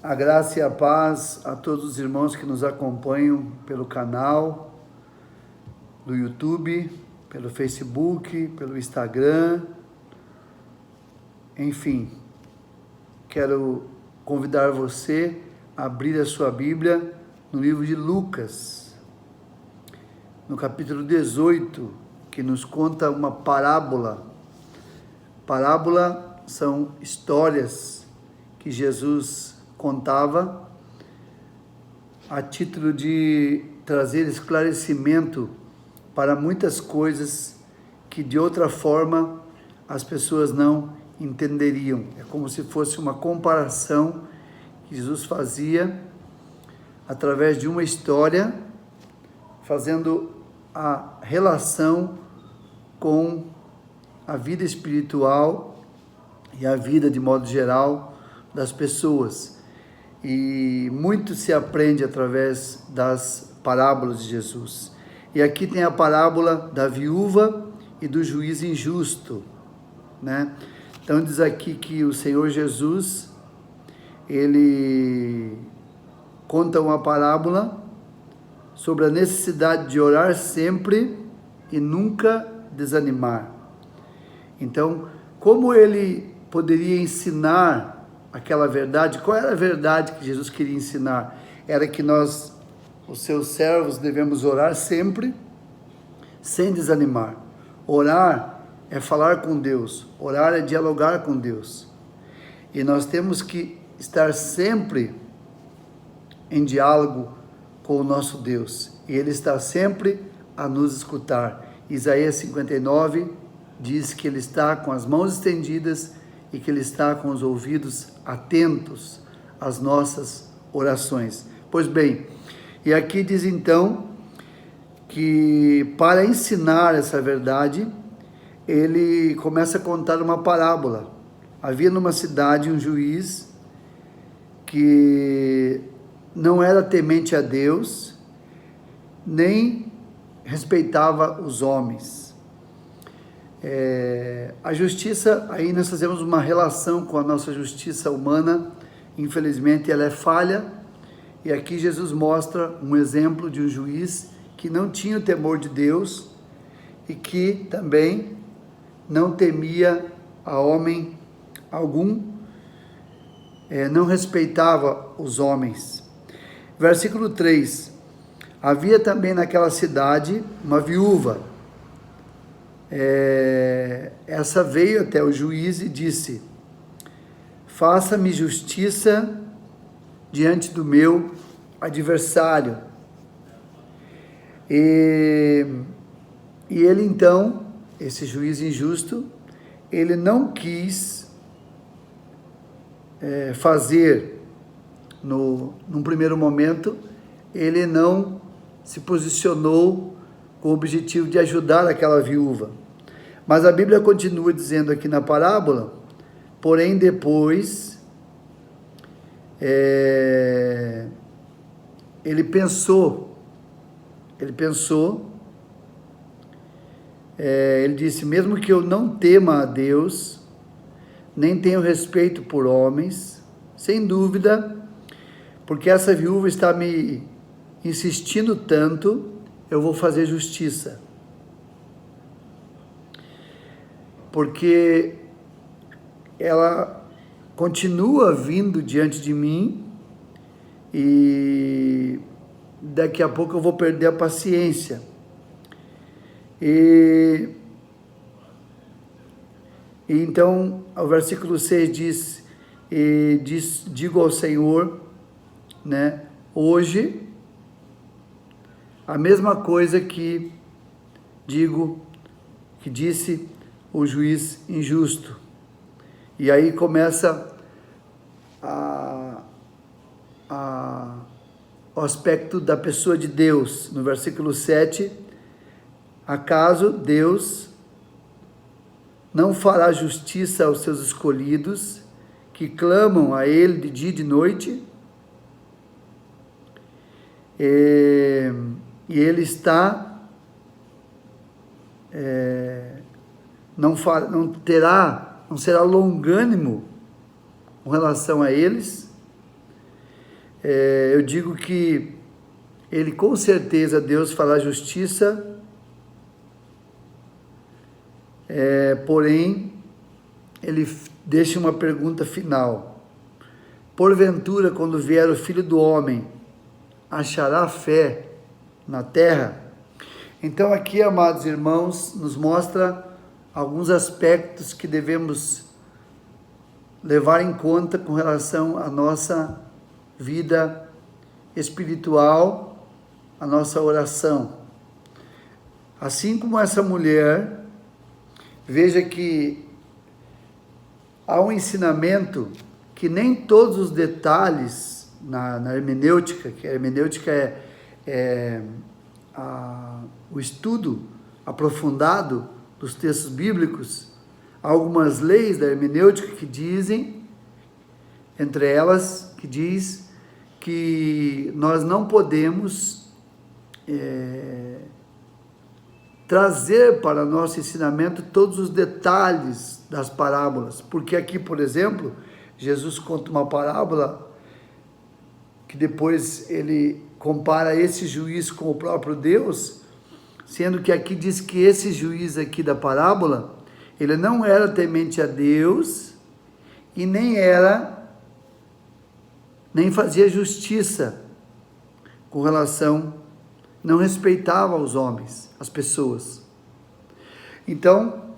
A graça e a paz a todos os irmãos que nos acompanham pelo canal do YouTube, pelo Facebook, pelo Instagram, enfim. Quero convidar você a abrir a sua Bíblia no livro de Lucas, no capítulo 18, que nos conta uma parábola. Parábola são histórias que Jesus contava a título de trazer esclarecimento para muitas coisas que de outra forma as pessoas não entenderiam. É como se fosse uma comparação que Jesus fazia através de uma história, fazendo a relação com a vida espiritual e a vida de modo geral das pessoas. E muito se aprende através das parábolas de Jesus. E aqui tem a parábola da viúva e do juiz injusto, né? Então diz aqui que o Senhor Jesus, ele conta uma parábola sobre a necessidade de orar sempre e nunca desanimar. Então, como ele poderia ensinar aquela verdade? Qual era a verdade que Jesus queria ensinar? Era que nós, os seus servos, devemos orar sempre, sem desanimar. Orar é falar com Deus, orar é dialogar com Deus. E nós temos que estar sempre em diálogo com o nosso Deus. E Ele está sempre a nos escutar. Isaías 59 diz que Ele está com as mãos estendidas e que Ele está com os ouvidos atentos às nossas orações. Pois bem, e aqui diz então que para ensinar essa verdade, ele começa a contar uma parábola. Havia numa cidade um juiz que não era temente a Deus, nem respeitava os homens. A justiça, aí nós fazemos uma relação com a nossa justiça humana, infelizmente ela é falha, e aqui Jesus mostra um exemplo de um juiz que não tinha o temor de Deus e que também não temia a homem algum, não respeitava os homens. Versículo 3, havia também naquela cidade uma viúva. Essa veio até o juiz e disse: faça-me justiça diante do meu adversário. E ele então, esse juiz injusto, ele não quis fazer, num primeiro momento, ele não se posicionou com o objetivo de ajudar aquela viúva. Mas a Bíblia continua dizendo aqui na parábola, porém depois, ele pensou, ele disse, mesmo que eu não tema a Deus, nem tenho respeito por homens, sem dúvida, porque essa viúva está me insistindo tanto, eu vou fazer justiça. Porque ela continua vindo diante de mim e daqui a pouco eu vou perder a paciência. E então, o versículo 6 diz, digo ao Senhor, né, hoje, a mesma coisa que disse o juiz injusto. E aí começa o aspecto da pessoa de Deus. No versículo 7, acaso Deus não fará justiça aos seus escolhidos, que clamam a Ele de dia e de noite? E Ele está... não será longânimo com relação a eles. eu digo que ele, com certeza, Deus fará justiça, porém, ele deixa uma pergunta final. Porventura, quando vier o Filho do Homem, achará fé na terra? Então aqui, amados irmãos, nos mostra alguns aspectos que devemos levar em conta com relação à nossa vida espiritual, a nossa oração. Assim como essa mulher, veja que há um ensinamento que nem todos os detalhes na hermenêutica, que a hermenêutica é o estudo aprofundado dos textos bíblicos, há algumas leis da hermenêutica que dizem, entre elas, que diz que nós não podemos trazer para nosso ensinamento todos os detalhes das parábolas, porque aqui, por exemplo, Jesus conta uma parábola que depois ele compara esse juiz com o próprio Deus, sendo que aqui diz que esse juiz aqui da parábola, ele não era temente a Deus e nem fazia justiça com relação, não respeitava os homens, as pessoas. Então,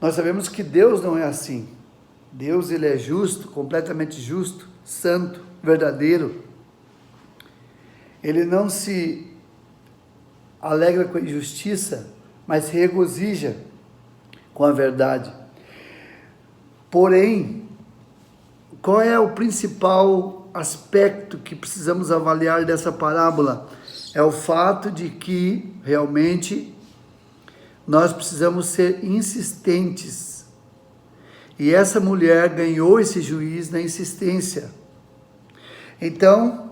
nós sabemos que Deus não é assim. Deus, ele é justo, completamente justo, santo, verdadeiro. Ele não se alegra com a injustiça, mas se regozija com a verdade. Porém, qual é o principal aspecto que precisamos avaliar dessa parábola? É o fato de que, realmente, nós precisamos ser insistentes. E essa mulher ganhou esse juiz na insistência. Então,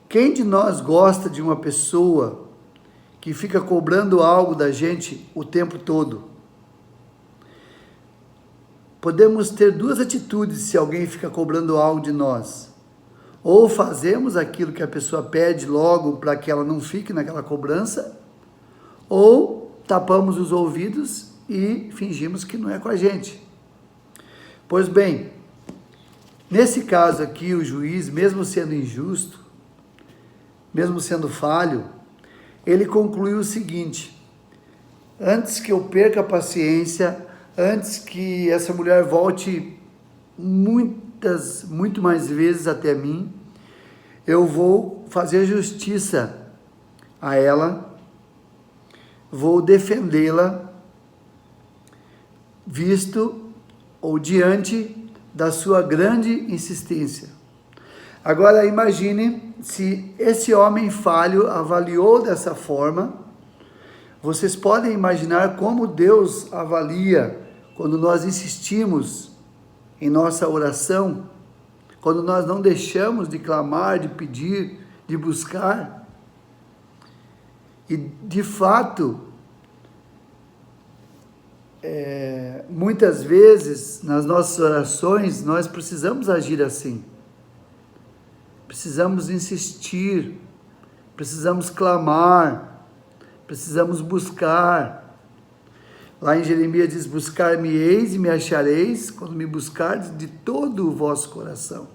quem de nós gosta de uma pessoa que fica cobrando algo da gente o tempo todo? Podemos ter duas atitudes se alguém fica cobrando algo de nós. Ou fazemos aquilo que a pessoa pede logo para que ela não fique naquela cobrança, ou tapamos os ouvidos e fingimos que não é com a gente. Pois bem, nesse caso aqui, o juiz, mesmo sendo injusto, mesmo sendo falho, ele concluiu o seguinte: antes que eu perca a paciência, antes que essa mulher volte muito mais vezes até mim, eu vou fazer justiça a ela, vou defendê-la, visto ou diante da sua grande insistência. Agora imagine se esse homem falho avaliou dessa forma. Vocês podem imaginar como Deus avalia quando nós insistimos em nossa oração, quando nós não deixamos de clamar, de pedir, de buscar. E de fato, muitas vezes nas nossas orações nós precisamos agir assim. Precisamos insistir, precisamos clamar, precisamos buscar. Lá em Jeremias diz: buscar-me-eis e me achareis, quando me buscardes de todo o vosso coração.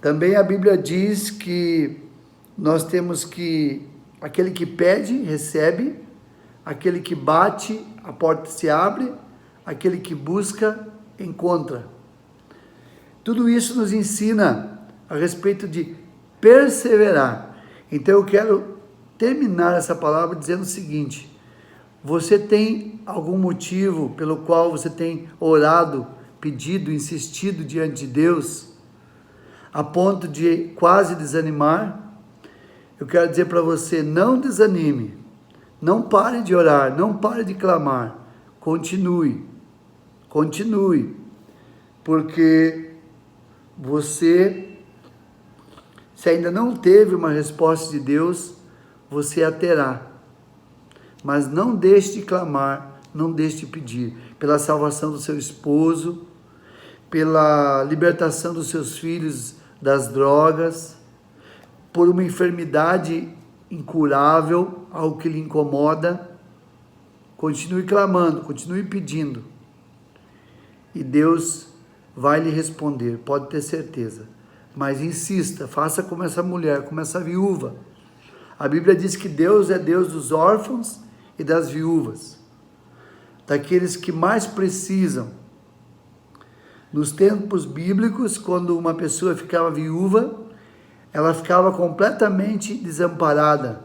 Também a Bíblia diz que nós temos que, aquele que pede, recebe, aquele que bate, a porta se abre, aquele que busca, encontra. Tudo isso nos ensina a respeito de perseverar. Então eu quero terminar essa palavra dizendo o seguinte: você tem algum motivo pelo qual você tem orado, pedido, insistido diante de Deus, a ponto de quase desanimar? Eu quero dizer para você: não desanime, não pare de orar, não pare de clamar, continue, porque você, se ainda não teve uma resposta de Deus, você a terá. Mas não deixe de clamar, não deixe de pedir pela salvação do seu esposo, pela libertação dos seus filhos das drogas, por uma enfermidade incurável, algo que lhe incomoda. Continue clamando, continue pedindo. E Deus vai lhe responder, pode ter certeza. Mas insista, faça como essa mulher, como essa viúva. A Bíblia diz que Deus é Deus dos órfãos e das viúvas, daqueles que mais precisam. Nos tempos bíblicos, quando uma pessoa ficava viúva, ela ficava completamente desamparada.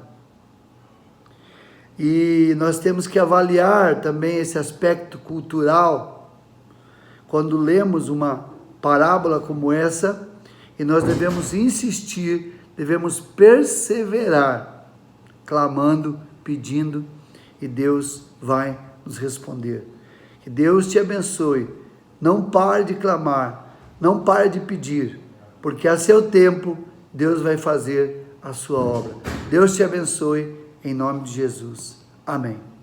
E nós temos que avaliar também esse aspecto cultural quando lemos uma parábola como essa, e nós devemos insistir, devemos perseverar, clamando, pedindo, e Deus vai nos responder. Que Deus te abençoe. Não pare de clamar, não pare de pedir, porque a seu tempo Deus vai fazer a sua obra. Deus te abençoe, em nome de Jesus. Amém.